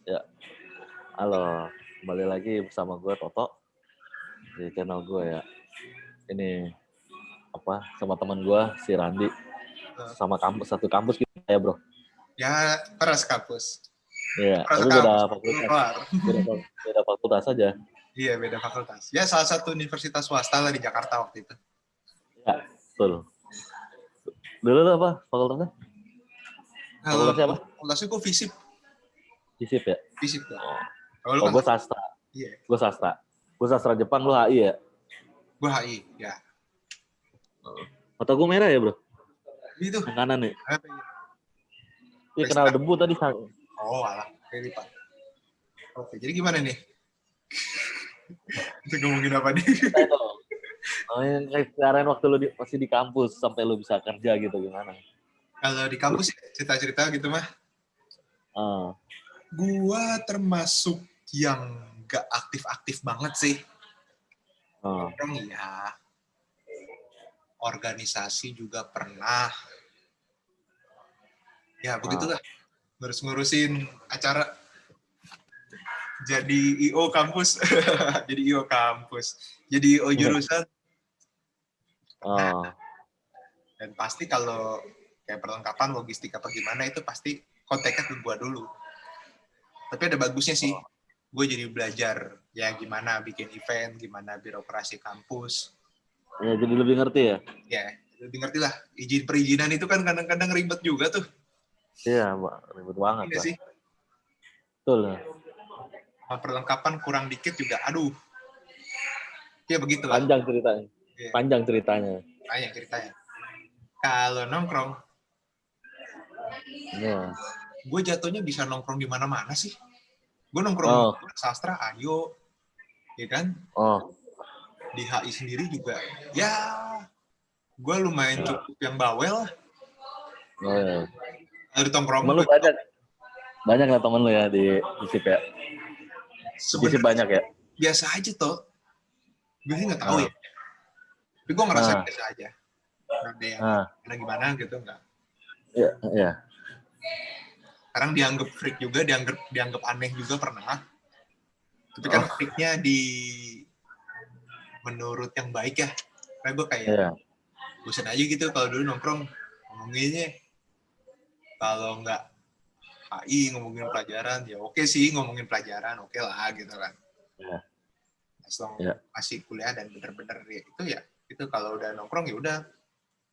Ya, halo. Kembali lagi bersama gue Toto di channel gue ya. Ini sama teman gue si Randi, sama satu kampus kita ya bro. Ya, peras kampus. Iya, Peras tapi kampus. beda fakultas. Beda fakultas aja. Iya, beda fakultas. Ya, salah satu universitas swasta lah di Jakarta waktu itu. Ya, betul. Dulu lo apa fakultasnya? Kalau Fakultasnya apa? fakultasnya gue FISIP. FISIP ya? FISIP kan. Oh, Kalau lu kan? gue sastra. Iya. Gue sastra. Gue sastra Jepang, lu HI ya? Gue HI, ya. Mata gue merah ya bro? Itu. Yang kanan nih. Apa ya? Iya kenal debu tadi. Oh, alah. Kayak lipat. Oke, jadi gimana nih? Kita ngomongin apa nih? Oh, yang kayak kemarin waktu lu masih di kampus sampai lu bisa kerja gitu gimana? Kalau di kampus cerita-cerita gitu mah. Gua termasuk yang gak aktif-aktif banget sih. Iya. Organisasi juga pernah. Ya begitulah. Ngurusin acara. Jadi IO kampus. Jadi IO kampus. Jadi IO jurusan. Dan pasti kalau kayak perlengkapan logistik apa gimana itu pasti kontaknya ke gua dulu. Tapi ada bagusnya sih. Gue jadi belajar ya gimana bikin event, gimana birokrasi kampus. Ya, jadi lebih ngerti ya? Ya, lebih ngerti lah. Perizinan itu kan kadang-kadang ribet juga tuh. Iya, ribet banget Iya sih. Betul. Perlengkapan kurang dikit juga, aduh. Ya begitu lah. Panjang ceritanya. Ya. Panjang ceritanya. Kalau nongkrong, ya. Gue jatuhnya bisa nongkrong di mana-mana sih. Gue nongkrong sastra, ayo, ya kan? Di HI sendiri juga, ya, gue lumayan cukup yang bawel lah. Dari tongkrong lu banyak lah temen lu ya di FISIP ya? Sebenarnya banyak ya? Biasa aja toh. Gue sih nggak tahu ya. Tapi gue ngerasa biasa aja. Nggak ada yang gimana gitu nggak. Iya. Sekarang dianggap freak juga, dianggap aneh juga pernah. Tapi kan freaknya menurut yang baik ya. Karena gue kayak bosan aja gitu kalau dulu nongkrong ngomonginnya. Kalau nggak HI ngomongin pelajaran, ya oke sih ngomongin pelajaran, oke lah gitu kan. Masih kuliah dan bener-bener ya itu kalau udah nongkrong ya udah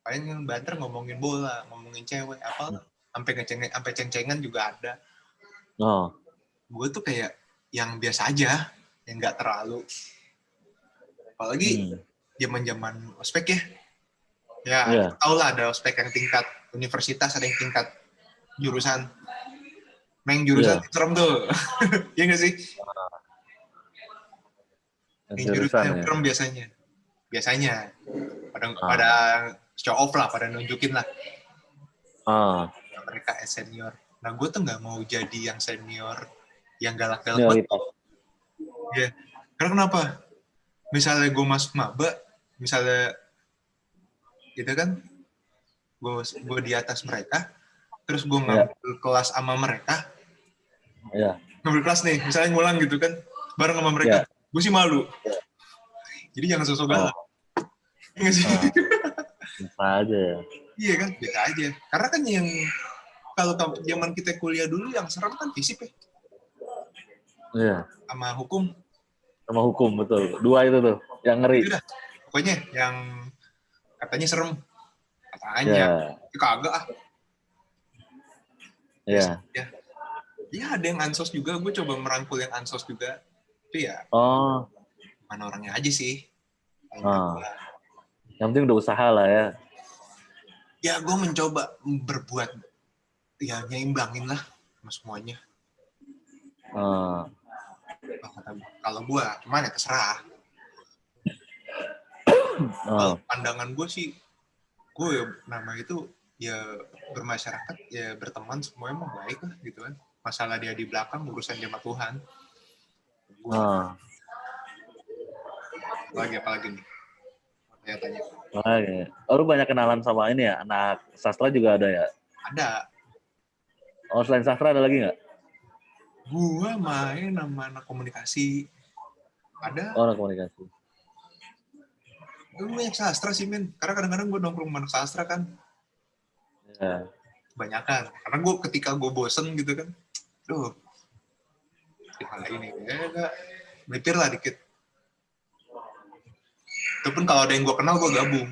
paling banter ngomongin bola, ngomongin cewek apa sampai ceng-cengan juga ada. Gue tuh kayak yang biasa aja, yang nggak terlalu. Apalagi zaman-zaman ospek ya. Ya, tau lah ada ospek yang tingkat universitas, ada yang tingkat jurusan. Main jurusan serem tuh. Iya nggak sih? Main jurusan yang serem biasanya. Pada show off lah, pada nunjukin lah. Mereka senior. Nah, gue tuh nggak mau jadi yang senior, yang galak-galak banget. Iya. Karena kenapa? Misalnya gue masuk maba, misalnya gitu kan, gue di atas mereka, terus gue ngambil kelas sama mereka, ngambil kelas nih, misalnya ngulang gitu kan, bareng sama mereka, gue sih malu. Jadi jangan sosok galak. Nggak sih? Bisa aja ya. Iya kan, biasa aja. Karena kan yang kalau zaman kita kuliah dulu yang serem kan FISIP ya. Iya. Sama hukum. Sama hukum, betul. Dua itu tuh, yang ngeri. Itu dah. Pokoknya yang katanya serem. Katanya. Itu kagak ah. Iya. Ya ada yang ansos juga. Gue coba merangkul yang ansos juga. Itu ya. Mana orangnya aja sih. Yang penting udah usaha lah ya. Ya gue mencoba berbuat. Ya nyeimbangin lah sama semuanya. Kalau gue, cuman ya terserah. Kalau pandangan gue sih, gue nama itu ya bermasyarakat, ya berteman semuanya mah baik lah gitu kan. Masalah dia di belakang urusan dia sama Tuhan. Apalagi nih? Tanya. Lu banyak kenalan sama ini ya, anak sastra juga ada ya? Ada. Selain sastra ada lagi nggak? Gua main sama anak komunikasi. Ada. Oh, anak komunikasi. Gue banyak sastra sih, men. Karena kadang-kadang gue nongkrong sama anak sastra kan. Ya. Kebanyakan. Karena gue ketika gue bosen gitu kan. Duh, gimana ini? Ya enggak. Melipir lah dikit. Itu pun kalau ada yang gue kenal, gue gabung.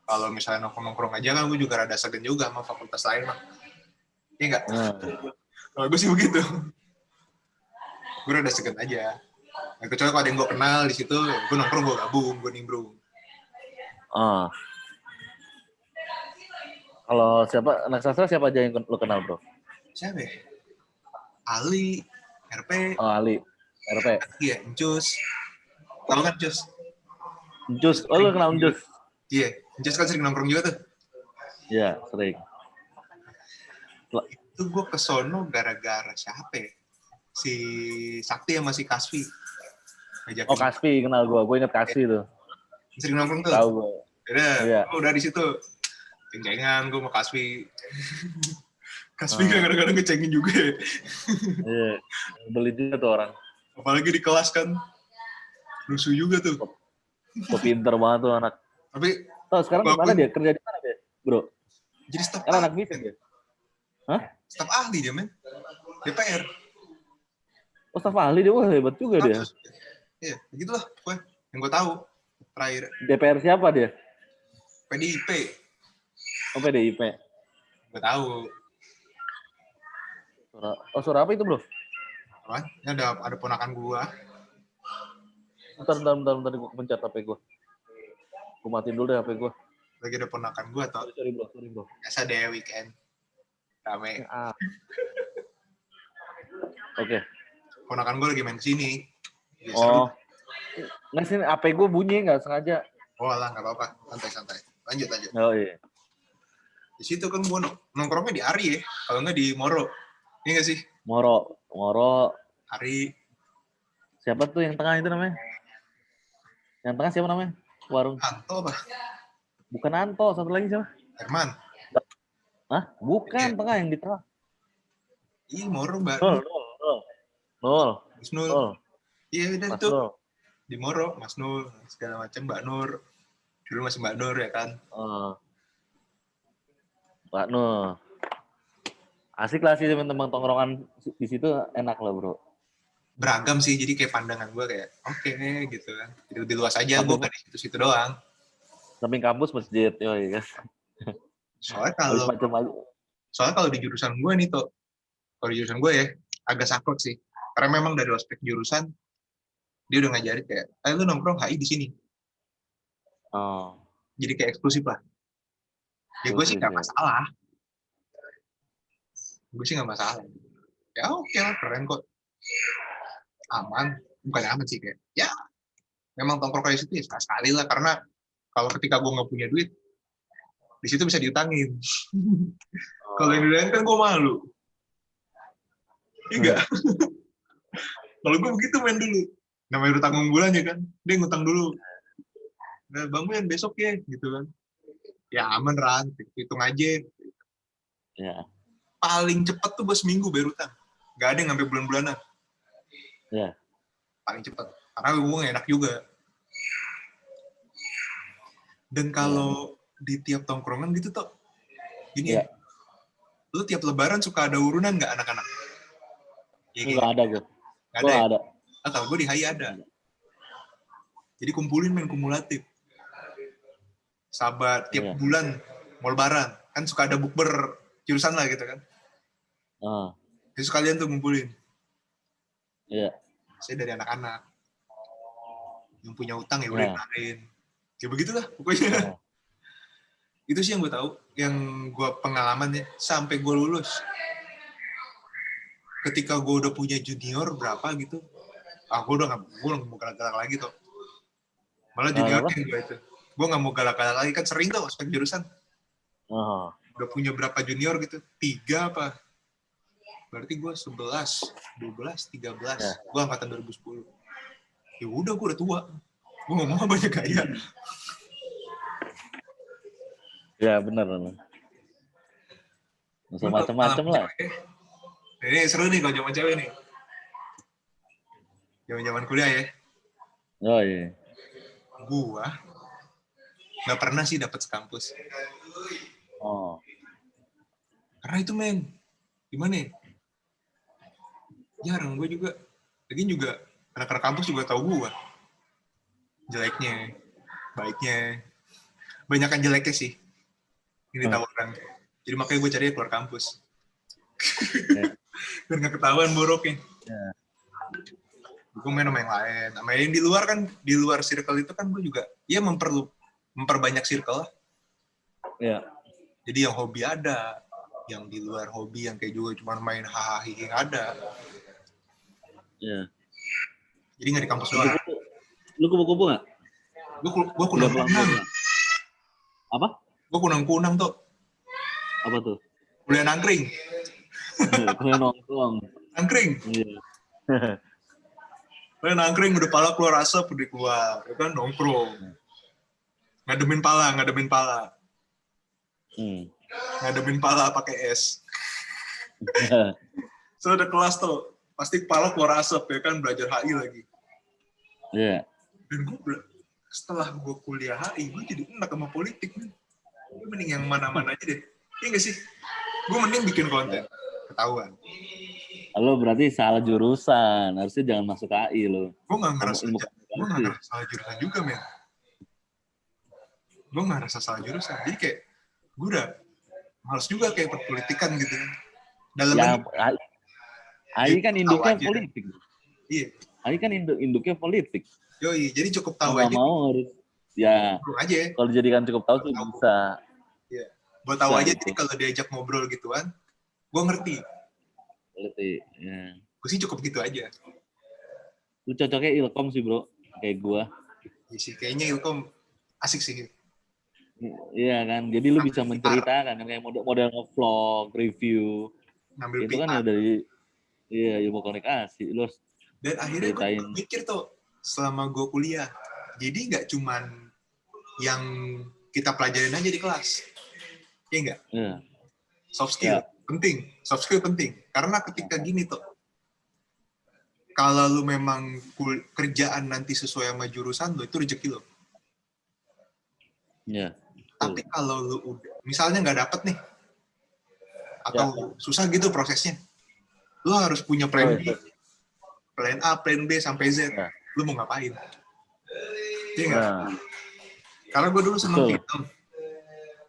Kalau misalnya nongkrong-nongkrong aja kan, gue juga rada segan juga sama fakultas lain mah. Iya enggak? Kalau gue sih begitu. Gue rada segan aja. Nah, kecuali kalau ada yang gue kenal di situ, gue nongkrong, gue gabung, gue nimbrung. Ah. Kalau siapa anak sastra siapa aja yang lo kenal, bro? Siapa ya? Ali, RP, Oh, Ali, RP. iya, Encus. Tahu kan, Encus? Encus, oh lo kenal Encus? Iya, Encus kan sering nongkrong juga tuh. Iya, sering. Itu gue kesono gara-gara siapa ya? Si Sakti sama si Kasvi. Ngajakin. Oh, Kaspi, kenal gue inget Kaspi tuh. Sering nongkrong tuh. Tahu gue. Iya. Udah di situ. Ceng-cengan gue sama Kasvi. Kasvi kadang-kadang ngecengin juga ya. Iya, beli juga tuh orang. Apalagi di kelas kan. Rusuh juga tuh. So pinter banget tuh anak. Tapi sekarang gimana dia? Kerja di mana dia, bro? Jadi staf Kan anak bisnis dia. Hah? Staf ahli dia, men. DPR. Oh, staf ahli dia, wah hebat juga dia. Iya, begitulah gue. Yang gue tahu terakhir. DPR siapa dia? PDIP. Oh, PDIP. Gue tahu. Suara apa itu, bro? Apa? Ini ada ponakan gue. Bentar, gue pencet HP gue. Gue matiin dulu deh HP gue. Lagi ada ponakan gue atau? Sorry bro. Biasa deh weekend. Rame. Oke. Ponakan gue lagi main kesini. Oh. Nggak sih, HP gue bunyi nggak sengaja. Oh alah, nggak apa-apa. Santai. Lanjut. Oh iya. Di situ kan gue nongkrongnya di Ari ya. Kalau nggak di Moro. Iya nggak sih? Moro. Ari. Siapa tuh yang tengah itu namanya? Yang tengah siapa namanya? Warung. Anto apa? Bukan Anto, satu lagi siapa? Herman. Hah? Bukan, ya. Tengah yang di tengah. Ih, Moro, Mbak. Nol. Mas Nul. Iya, udah itu. Di Moro, Mas Nul, segala macam, Mbak Nur. Dulu masih Mbak Nur ya kan? Mbak Nur. Asik lah sih teman-teman tongkrongan di situ, enak lah, bro. Beragam sih, jadi kayak pandangan gue kayak oke, gitu kan. Jadi lebih luas aja, gue gak di situ-situ doang. Samping kampus masjid, iya kan. Soalnya kalau di jurusan gue nih tuh, kalau di jurusan gue ya agak saklek sih, karena memang dari aspek jurusan dia udah ngajarin kayak, lu nongkrong HI di sini. Jadi kayak eksklusif lah. Ya gue sih nggak masalah. Ya oke lah, keren kok. Aman, bukan aman sih kayak. Ya, memang tongkrong kayak situ ya sekali lah, karena kalau ketika gue nggak punya duit, di situ bisa diutangin. Kalau yang diutangin kan gue malu. Iya. Kalau gue begitu main dulu. Namanya udah tanggung bulannya kan, dia ngutang dulu. Nah, Bang Men besok ya, gitu kan. Ya aman Ran, hitung aja. Ya. Paling cepat tuh gue seminggu bayar utang. Gak ada yang sampai bulan-bulanan. Ya. Paling cepat. Karena gue gak enak juga. Dan kalau di tiap tongkrongan gitu tuh, gini ya. Lu tiap lebaran suka ada urunan gak anak-anak? Ya, gak ada gue. Gak ada. Kalau gue di HI ada. Jadi kumpulin main kumulatif. Sahabat tiap bulan mau lebaran. Kan suka ada bukber jurusan lah gitu kan. Jadi sekalian tuh ngumpulin. Iya. Saya dari anak-anak. Yang punya utang ya udah kemarin. Ya begitulah pokoknya. Itu sih yang gue tahu. Yang gue pengalaman ya. Sampai gue lulus. Ketika gue udah punya junior berapa gitu. Gue udah gak mau galak-galak lagi tuh. Malah juniornya gue itu. Gue gak mau galak-galak lagi. Kan sering tuh aspek jurusan. Udah punya berapa junior gitu. 3 apa. Berarti gue 11, 12, 13. Gue angkatan 2010. Ya udah gue udah tua. Gue gak mau banyak gaya. Ya benar. Macam-macam lah. Ini seru nih kalau zaman cewek nih. Zaman-zaman kuliah ya. Oh iya. Gua nggak pernah sih dapat sekampus. Oh. Karena itu men, gimana ya? Jarang gue juga. Lagi juga anak-anak kampus juga tahu gue. Jeleknya, baiknya. Banyakan jeleknya sih. Ini tahu orang. Jadi makanya gue cari keluar kampus. Biar nggak ketahuan buruknya. Yeah. Gue main sama yang lain. Sama yang di luar kan, di luar circle itu kan gue juga, ya memperbanyak circle lah. Yeah. Jadi yang hobi ada, yang di luar hobi yang kayak juga cuma main hahaha ada. Iya. Jadi nggak di kampus doang. Lu kupu-kupu nggak? Gue kunang-kunang. Apa? Gue kunang-kunang tuh. Apa tuh? Kuliah nangkring. Kuliah nongkrong. Nangkring. Iya. Kuliah nangkring udah pala keluar asap udah keluar. Ya kan nongkrong. Ngademin pala. Ngademin pala pakai es. So ada kelas tuh. Pasti kepala keluar asap ya kan, belajar HI lagi. Iya. Yeah. Dan setelah gue kuliah HI, gue jadi enak sama politik. Gue mending yang mana-mana aja deh. Iya nggak sih? Gue mending bikin konten. Ketahuan. Lo berarti salah jurusan. Harusnya jangan masuk HI lo. Gue nggak ngerasa salah jurusan juga, men. Gue nggak ngerasa salah jurusan. Jadi kayak, gue udah males juga kayak perpolitikan gitu. Dalam ya, HI kan induknya politik. Iya. HI kan induknya politik. Yoi, jadi cukup tahu aja. Mau harus. Ya. Aja. Kalau dijadikan cukup tahu sih bisa. Iya. Buat tahu aja gitu. Jadi kalau diajak ngobrol gituan, gue ngerti. Ya. Gue sih cukup gitu aja. Lu cocoknya Ilkom sih bro, kayak gue. Iya sih, kayaknya Ilkom asik sih. Iya kan, jadi lu bisa menceritakan kayak model vlog, review. Ngambil itu PR. Kan ya dari ilmu komunikasi. Lu dan akhirnya gue mikir tuh selama gue kuliah, jadi nggak cuman yang kita pelajarin aja di kelas, ya nggak? Yeah. Soft skill penting, soft skill penting. Karena ketika gini tuh, kalau lu memang kerjaan nanti sesuai sama jurusan lu, itu rezeki lo. Iya. Tapi kalau lu udah, misalnya nggak dapet nih, atau susah gitu prosesnya, lu harus punya plan B, plan A, plan B sampai Z. Lu mau ngapain? Iya nggak? Karena gue dulu seneng film.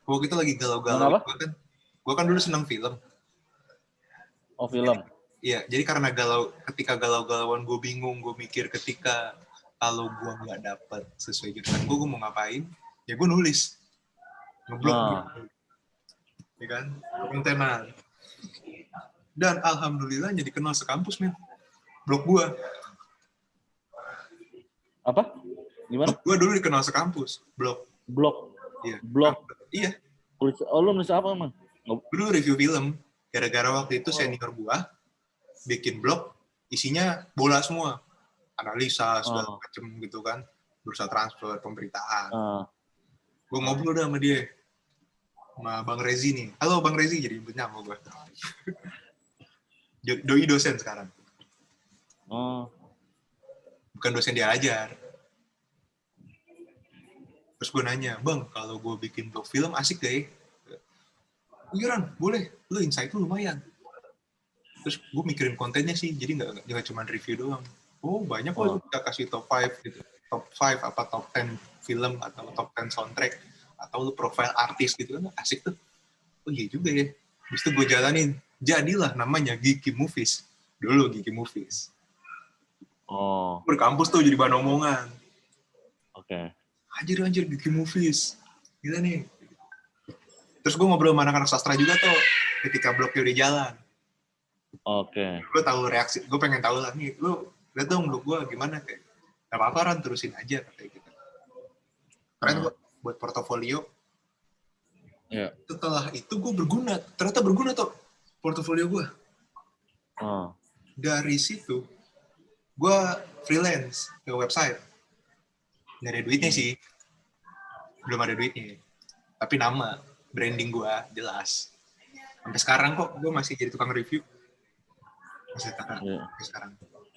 Gue gitu lagi galau-galau. Gue kan dulu seneng film. Oh film? Iya, jadi karena ketika galau-galauan gue bingung, gue mikir ketika kalau gue nggak dapet sesuai jurusan gue mau ngapain? Ya gue nulis, ngeblog gitu. Ya kan? Kontenan. Dan alhamdulillah jadi kenal sekampus, men. Blog gue. Apa? Gimana? Gue dulu dikenal sekampus. Blog. Iya. Blog? Iya. Oh, lu nulis apa emang? Gue dulu review film. Gara-gara waktu itu senior gue bikin blog, isinya bola semua. Analisa, segala macem gitu kan. Bursa transfer, pemberitaan. Gue ngobrol udah sama dia. Sama Bang Rezi nih. Halo Bang Rezi, jadi nyebutnya sama gue. Doi dosen sekarang. Bukan dosen dia ajar. Terus gue nanya, Bang, kalau gue bikin blog film asik gak ya? Iya, boleh. Lu insight lu lumayan. Terus gue mikirin kontennya sih, jadi nggak cuma review doang. Oh, banyak kok kita kasih top 5 gitu. Top 5 apa top 10 film atau top 10 soundtrack. Atau lu profile artis gitu kan, asik tuh. Oh iya juga ya. Terus itu gue jalanin. Jadilah namanya Geeky Movies. Dulu Geeky Movies. Gue di kampus tuh jadi bahan omongan. Oke. Anjir Geeky Movies. Gila nih. Terus gue ngobrol sama anak-anak sastra juga tuh ketika blognya udah jalan. Oke. Gue tahu reaksi, gue pengen tahu lah nih, lu lihat dong blog gue gimana kayak. Gak apa-apa Ran, terusin aja kayak gitu. Keren buat portofolio. Yeah. Setelah itu gue ternyata berguna tuh portofolio gue. Dari situ gue freelance ke website. Nggak ada duitnya sih, belum ada duitnya. Tapi nama, branding gue jelas. Sampai sekarang kok gue masih jadi tukang review. Masih sampai sekarang.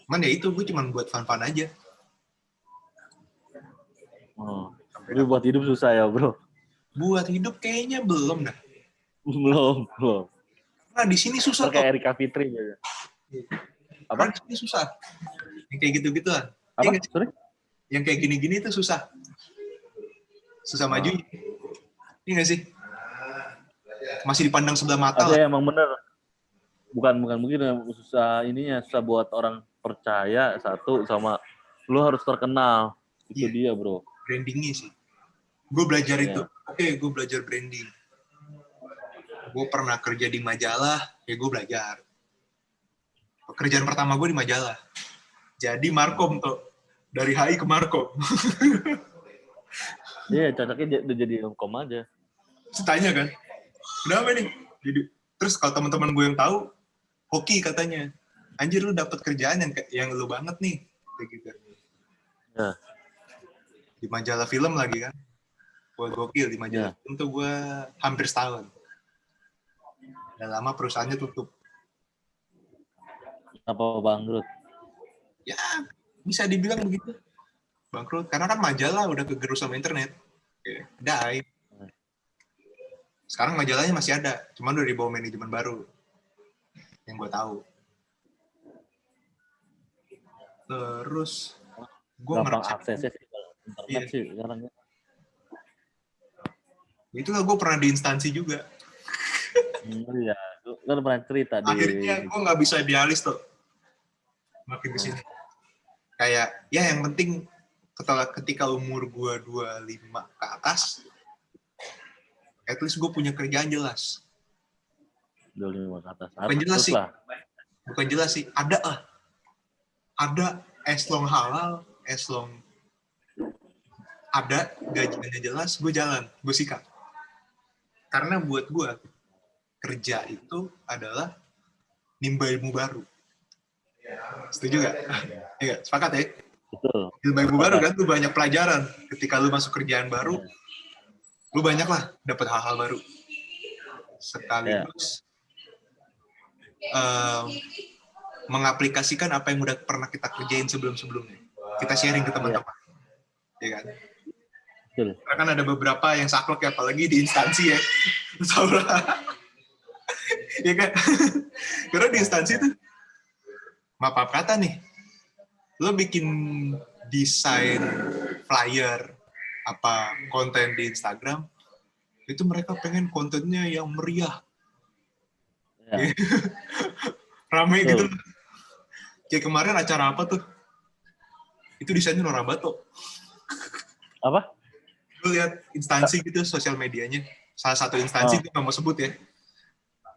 Cuman ya itu gue cuman buat fun-fun aja. Oh. Tapi buat hidup susah ya, bro. Buat hidup kayaknya belum dah. Belum. Nah di sini susah Kayak Erika Fitri gitu. Apa? Karena di sini susah. Yang kayak gitu-gituan. Apa? Sorry? Yang kayak gini-gini tuh susah. Susah maju. Iya nggak sih? Masih dipandang sebelah mata Ada lah. emang bener. Bukan mungkin susah ininya, susah buat orang percaya satu sama lu harus terkenal. Itu dia, bro. Brandingnya sih. Gue belajar itu. Oke, gue belajar branding. Gue pernah kerja di majalah, ya gue belajar. Pekerjaan pertama gue di majalah. Jadi Markom tuh. Dari HI ke Markom. Iya, cocoknya udah jadi Ilkom aja. Tanya kan, kenapa nih? Jadi, terus kalau teman-teman gue yang tahu, hoki katanya. Anjir lu dapet kerjaan yang lu banget nih. Kayak gitu. Ya. Di majalah film lagi kan. Gue gokil di majalah film tuh gue hampir setahun. Udah lama perusahaannya tutup. Apa bangkrut? Ya, bisa dibilang begitu. Bangkrut. Karena kan majalah udah kegerus sama internet. Die. Sekarang majalahnya masih ada. Cuman udah dibawa manajemen baru. Yang gue tahu. Terus, gue gampang ngerasa aksesnya sih internet sih sekarang. Itulah gue pernah di instansi juga. Iya, lu kan pernah cerita di. Akhirnya gue nggak bisa idealis tuh. Makin kesini. Kayak, ya yang penting ketika umur gue 25 ke atas, at least gue punya kerjaan jelas. 25 ke atas. Bukan jelas sih. Bukan jelas sih. Ada lah. Ada as long halal, as long ada gajinya jelas, gue jalan, gue sikat. Karena buat gue, kerja itu adalah nimba ilmu baru. Setuju gak? Iya, sepakat ya? Betul. Ilmu ilmu baru kan, lu banyak pelajaran. Ketika lu masuk kerjaan baru, lu banyak lah dapat hal-hal baru. Sekaligus mengaplikasikan apa yang udah pernah kita kerjain sebelum-sebelumnya. Kita sharing ke teman-teman. Ya kan? Betul. Karena kan ada beberapa yang saklek ya, apalagi di instansi ya. Tahu lah. Ya kan? Karena di instansi tuh, maaf kata nih, lo bikin desain flyer, apa konten di Instagram, itu mereka pengen kontennya yang meriah. Ya. Rame gitu. Kayak kemarin acara apa tuh? Itu desainnya Nora Bato. Apa? Lu lihat instansi gitu sosial medianya. Salah satu instansi itu nggak mau sebut ya.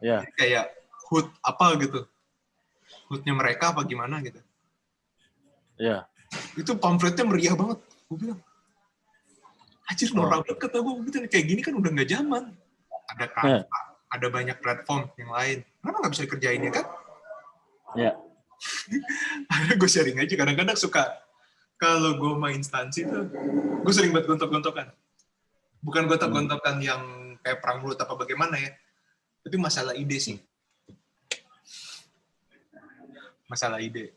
Iya. Kayak HUT apa gitu. HUT-nya mereka apa gimana gitu. Iya. Itu pamfletnya meriah banget. Gue bilang, anjir norak banget kata gue. Kayak gini kan udah nggak zaman. Ada Canva, ada banyak platform yang lain. Kenapa nggak bisa dikerjain ya kan? Iya. Gue sharing aja. Kadang-kadang suka, kalau gue main instansi tuh, gue sering buat gontok-gontokan. Bukan gontok-gontokan yang kayak perang mulut apa bagaimana ya. Tapi masalah ide sih. Masalah ide.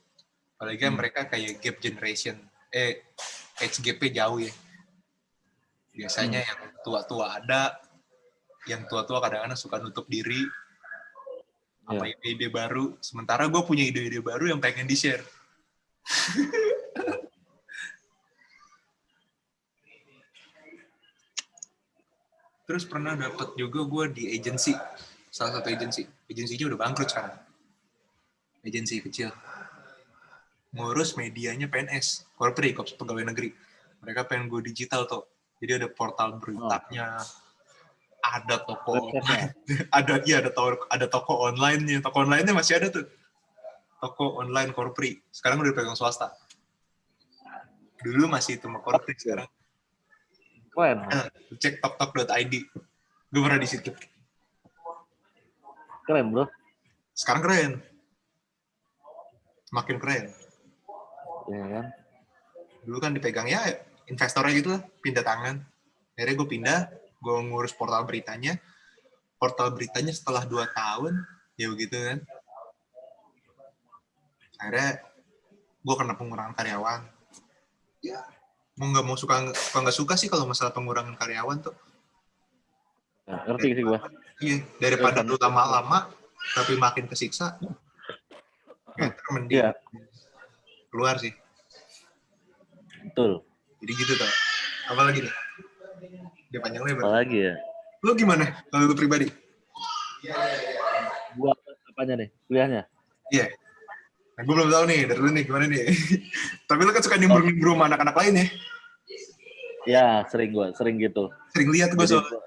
Apalagi kan mereka kayak gap generation. Age gap-nya jauh ya. Biasanya yang tua-tua ada, yang tua-tua kadang-kadang suka nutup diri, sama ide-ide baru. Sementara gue punya ide-ide baru yang pengen di-share. Terus pernah dapat juga gue di agency, salah satu agency. Agensinya udah bangkrut sekarang. Agensi kecil. Ngurus medianya PNS, corporate, pegawai negeri. Mereka pengen gue digital tuh. Jadi ada portal beritanya, ada toko online, ada toko online-nya. Toko online-nya masih ada tuh. Toko online corporate. Sekarang udah pegang swasta. Dulu masih itu corporate, sekarang. Keren. Cek toktok.id. Gue pernah di situ. Keren, bro. Sekarang keren. Makin keren. Iya kan? Dulu kan dipegang ya investornya gitu lah, pindah tangan. Akhirnya gue pindah, gue ngurus portal beritanya. Portal beritanya setelah 2 tahun, ya begitu kan. Akhirnya gue kena pengurangan karyawan. Ya, mau suka nggak suka sih kalau masalah pengurangan karyawan tuh. Nah, ngerti sih gue. Iya, daripada lu lama-lama tapi makin kesiksa. Better mending keluar sih. Betul. Jadi gitu tuh. Apa lagi nih? Dia panjang lebar. Apa lagi ya? Lu gimana kalau lu pribadi? Gua apanya nih? Kuliahnya? Iya. Nah, gue belum tahu nih, dari lu nih gimana nih. Tapi lu kan suka nimbrung-nimbrung sama anak-anak lain ya? Ya, sering gitu. Sering lihat gue soalnya.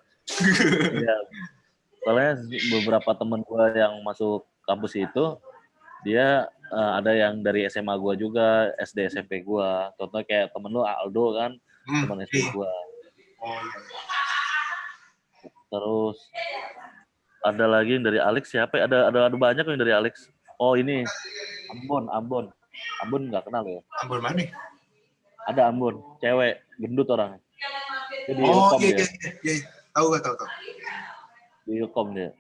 Iya. Soalnya beberapa temen gue yang masuk kampus itu, dia ada yang dari SMA gue juga, SD SMP gue. Contohnya kayak temen lu Aldo kan, temen SD gue. Oh iya. Terus ada lagi yang dari Alex, siapa? Ada banyak yang dari Alex. Oh ini Ambon nggak kenal ya? Ambon mana? Ada Ambon, cewek, gendut orangnya. Oh iya. Tahu. Di Ilkom dia.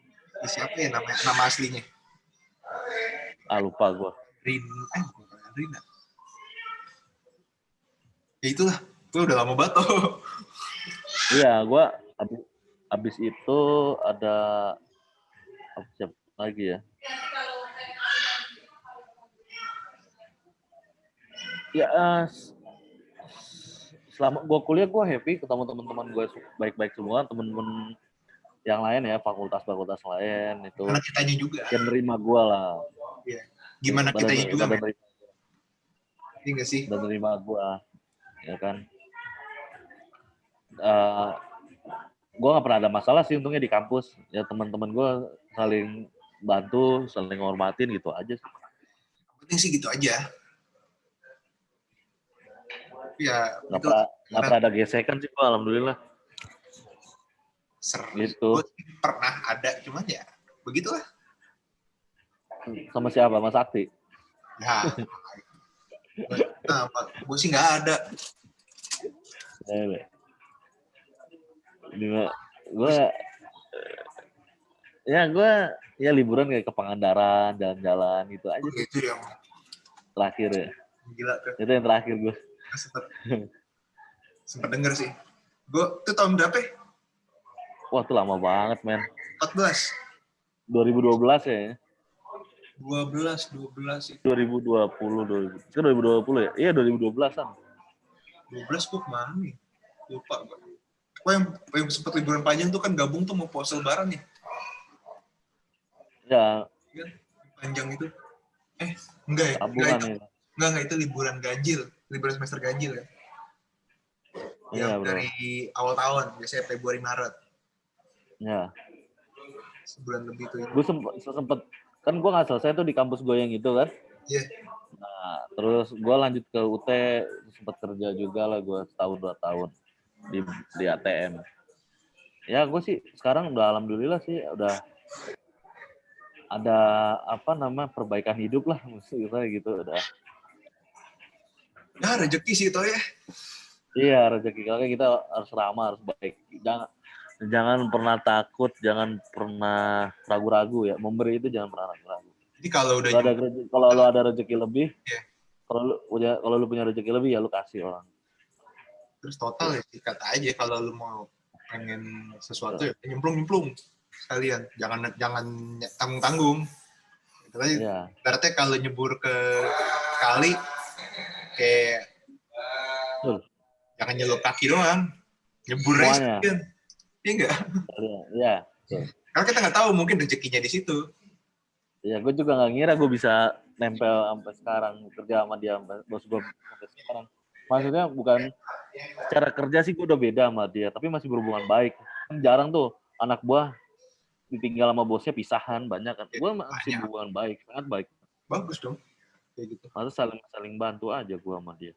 Siapa ya nama aslinya? Lupa gue. Rina. Ya itulah, gue udah lama banget tuh. Iya, gue abis itu ada siapa lagi ya? Ya, selama gue kuliah gue happy ketemu teman-teman gue baik-baik semua, teman-teman yang lain ya, fakultas lain itu. Karena kitanya juga. Yang nerima gue lah. Iya. Gimana kitanya juga, men? Iya nggak sih? Dan nerima gue, ya kan. Gue nggak pernah ada masalah sih untungnya di kampus. Ya teman-teman gue saling bantu, saling hormatin gitu aja sih. Penting sih gitu aja. Ya, nggak pernah ada gesekan sih gue, alhamdulillah. Gitu. Gue pernah ada, cuman ya begitulah. Sama siapa? Mas Sakti? Ya. Gue sih nggak ada. Gue ya liburan kayak ke Pangandaran, jalan-jalan gitu aja. Itu yang terakhir ya. Gila tuh. Itu yang terakhir gue. Sempet denger sih. Gue itu tahun berapa? Wah, itu lama banget, men. 14. 2012 ya. 12 itu. 2020. Itu 2020 ya? Iya, 2012-an. 12 gue kemana nih? Lupa gue. Yang sempat liburan panjang tuh kan gabung tuh mau puasa lebaran nih. Ya. Panjang itu. Enggak ya? Enggak, itu liburan ganjil. Liburan semester ganjil kan. Iya, yang dari awal tahun, biasanya Februari Maret. Ya. Sebulan lebih tuh. Gue sempet kan gue nggak selesai tuh di kampus gue yang itu kan. Iya. Nah, terus gue lanjut ke UT, sempat kerja juga lah gue setahun 2 tahun di ATM. Ya gue sih sekarang udah alhamdulillah sih udah ada perbaikan hidup lah maksudnya gitu udah. Ya rezeki sih itu ya. Iya rezeki, kalau kita harus ramah, harus baik. Jangan pernah takut, jangan pernah ragu-ragu ya. Memberi itu jangan pernah ragu-ragu. Jadi kalau lo ada rezeki lebih, kalau lu punya rezeki lebih ya lu kasih orang. Terus total ya kata aja kalau lu mau pengen sesuatu ya nyemplung sekalian, jangan tanggung-tanggung. Gitu aja. Ya. Berarti kalau nyebur ke kali kayak jangan nyelup kaki doang, nyebur aja. Iya enggak? Iya. Karena kita nggak tahu mungkin rezekinya di situ. Ya, gue juga nggak ngira gue bisa nempel sampai sekarang, kerja sama dia, bos gue sampai sekarang. Maksudnya bukan secara kerja sih gue udah beda sama dia, tapi masih berhubungan baik. Kan jarang tuh anak buah ditinggal sama bosnya pisahan, banyak kan. Gue masih berhubungan baik, sangat baik. Bagus dong. Kayak gitu. Maksudnya saling bantu aja gue sama dia.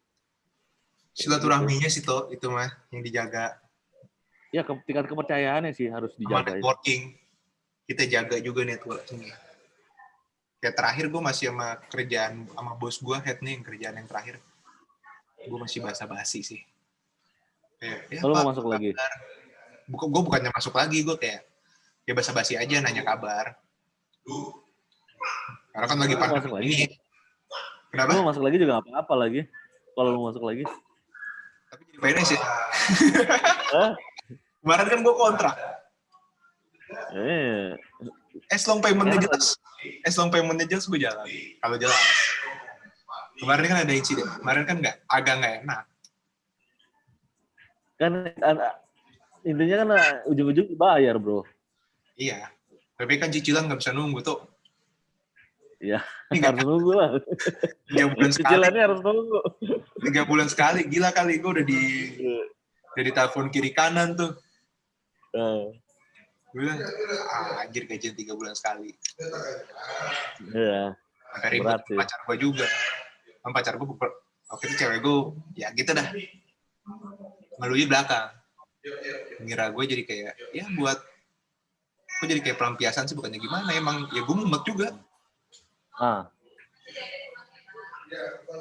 Silaturahminya sih toh itu mah yang dijaga. Ya, tingkat kepercayaannya sih harus dijaga. Sama networking. Kita jaga juga networking-nya. Kayak terakhir gue masih sama kerjaan sama bos gue, head nih yang kerjaan yang terakhir. Gue masih basa-basi sih. Kayak, lo mau masuk lagi? Gue bukannya masuk lagi, gue kayak ya basa-basi aja nanya kabar. Karena kan lagi pandemi. Kenapa? Lu masuk lagi juga nggak apa-apa lagi. Kalau lu masuk lagi. Tapi jadi PNS ya. Hah? Kemarin kan gue kontrak. As long payment-nya jelas. As long payment-nya jelas gue jalan. Kalau jelas. Kemarin kan ada insiden. Kemarin kan agak nggak enak. Kan intinya kan ujung-ujung bayar, bro. Iya. Tapi kan cicilan nggak bisa nunggu tuh. Iya, harus nunggu lah. 3 bulan sekali. Cicilannya harus nunggu. 3 bulan sekali. Gila kali. Gue udah di telepon kiri kanan tuh. Gue bilang, anjir gajian 3 bulan sekali. Iya. Sampai ribet pacar gue juga. Kan pacar gue, waktu itu cewek gue, ya gitu dah. Ngeluhnya belakang. Ngira gue jadi kayak, ya buat, gue jadi kayak pelampiasan sih, bukannya gimana. Emang, ya gue mumet juga.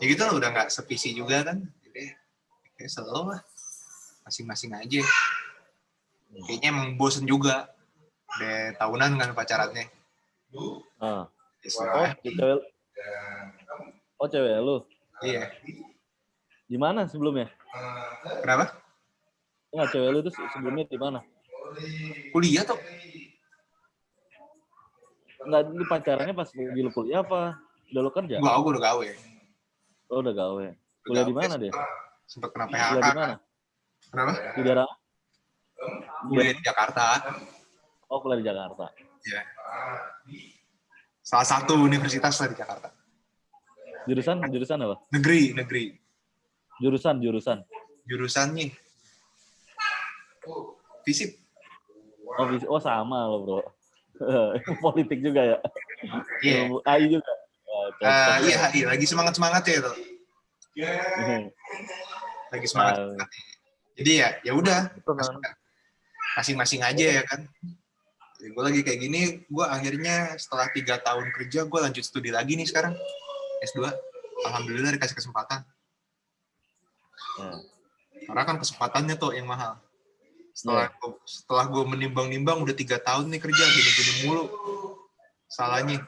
Ya gitu loh, udah gak sevisi juga kan. Jadi, kayak slow lah. Masing-masing aja. Kayaknya emang bosen juga. Udah tahunan kan pacarannya. Cewek lu? Iya. Di mana sebelumnya? Kenapa? Enggak, cewek lu itu sebelumnya di mana? Kuliah tuh. Enggak, di pacarannya pas lagi lu kuliah apa? Udah lu kerja? Gue udah gawe. Oh, udah gawe. Kuliah di mana dia? Sempat kena PHK. Kuliah di mana? Kenapa? Di daerah? Kuliah di Jakarta. Oh, kuliah di Jakarta. Iya. Salah satu universitas lah di Jakarta. Jurusan apa? Negeri. Jurusannya fisip. Oh, sama lo, bro. Politik juga ya? Iya. AI juga? Iya, AI. Lagi semangat-semangat ya itu. Lagi semangat. Jadi ya udah. Masing-masing aja ya kan. Jadi gue lagi kayak gini, gue akhirnya setelah 3 tahun kerja, gue lanjut studi lagi nih sekarang. S2. Alhamdulillah dikasih kesempatan. Karena kan kesempatannya tuh yang mahal. Setelah gue menimbang-nimbang, udah 3 tahun nih kerja, gini-gini mulu. Salahnya.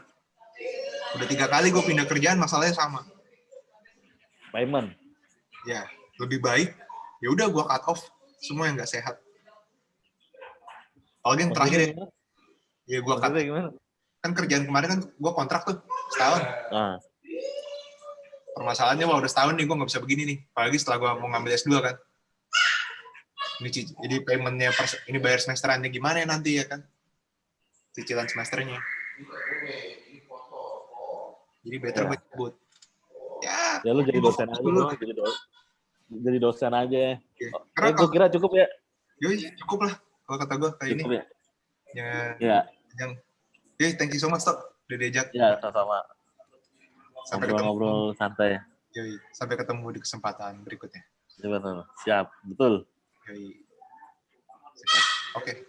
Udah 3 kali gue pindah kerjaan, masalahnya sama. Payment. Ya, lebih baik. Ya udah gue cut off semua yang nggak sehat. Apalagi yang terakhir ya gue cut. Kan kerjaan kemarin kan gue kontrak tuh setahun. Permasalahannya udah setahun nih gue nggak bisa begini nih. Apalagi setelah gue mau ngambil S2 kan. Jadi paymentnya ini bayar semesterannya gimana ya nanti ya kan? Cicilan semesternya. Jadi better gue cabut. Ya lu jadi dosen aja bro. Jadi dosen aja. Karena gue kira cukup ya. Yoi, cukup lah. Kalau kata gue kayak cukup ini. Ya. Thank you so much, Tok. Udah diajak. Ya, sama-sama. Sampai ngobrol santai. Yoi, sampai ketemu di kesempatan berikutnya. Siap, betul. Yoi. Oke.